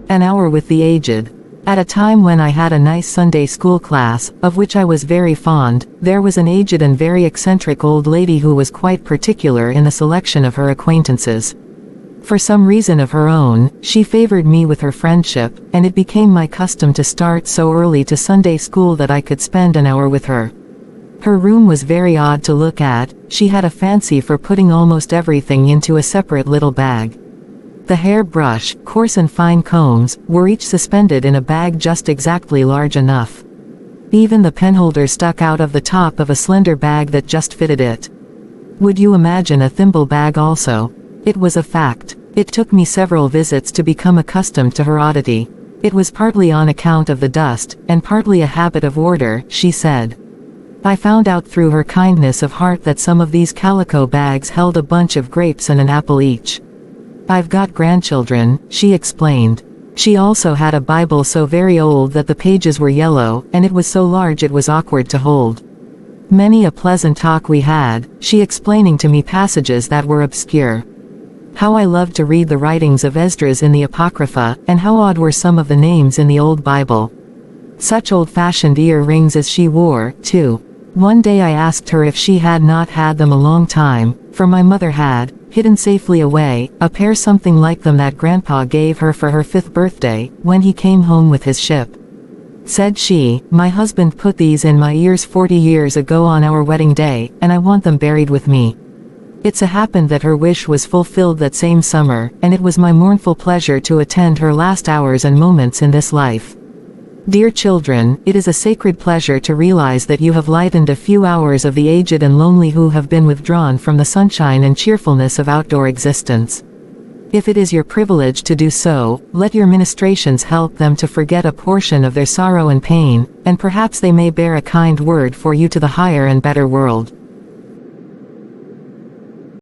An hour with the aged. At a time when I had a nice Sunday school class, of which I was very fond, there was an aged and very eccentric old lady who was quite particular in the selection of her acquaintances. For some reason of her own, she favored me with her friendship, and it became my custom to start so early to Sunday school that I could spend an hour with her. Her room was very odd to look at. She had a fancy for putting almost everything into a separate little bag. The hair brush, coarse and fine combs, were each suspended in a bag just exactly large enough. Even the penholder stuck out of the top of a slender bag that just fitted it. Would you imagine a thimble bag also? It was a fact. It took me several visits to become accustomed to her oddity. It was partly on account of the dust, and partly a habit of order, she said. I found out through her kindness of heart that some of these calico bags held a bunch of grapes and an apple each. I've got grandchildren, she explained. She also had a Bible so very old that the pages were yellow, and it was so large it was awkward to hold. Many a pleasant talk we had, she explaining to me passages that were obscure. How I loved to read the writings of Esdras in the Apocrypha, and how odd were some of the names in the old Bible. Such old-fashioned ear-rings as she wore, too. One day I asked her if she had not had them a long time, for my mother had, hidden safely away, a pair something like them that Grandpa gave her for her 5th birthday, when he came home with his ship. Said she, my husband put these in my ears 40 years ago on our wedding day, and I want them buried with me. It so happened that her wish was fulfilled that same summer, and it was my mournful pleasure to attend her last hours and moments in this life. Dear children, it is a sacred pleasure to realize that you have lightened a few hours of the aged and lonely who have been withdrawn from the sunshine and cheerfulness of outdoor existence. If it is your privilege to do so, let your ministrations help them to forget a portion of their sorrow and pain, and perhaps they may bear a kind word for you to the higher and better world.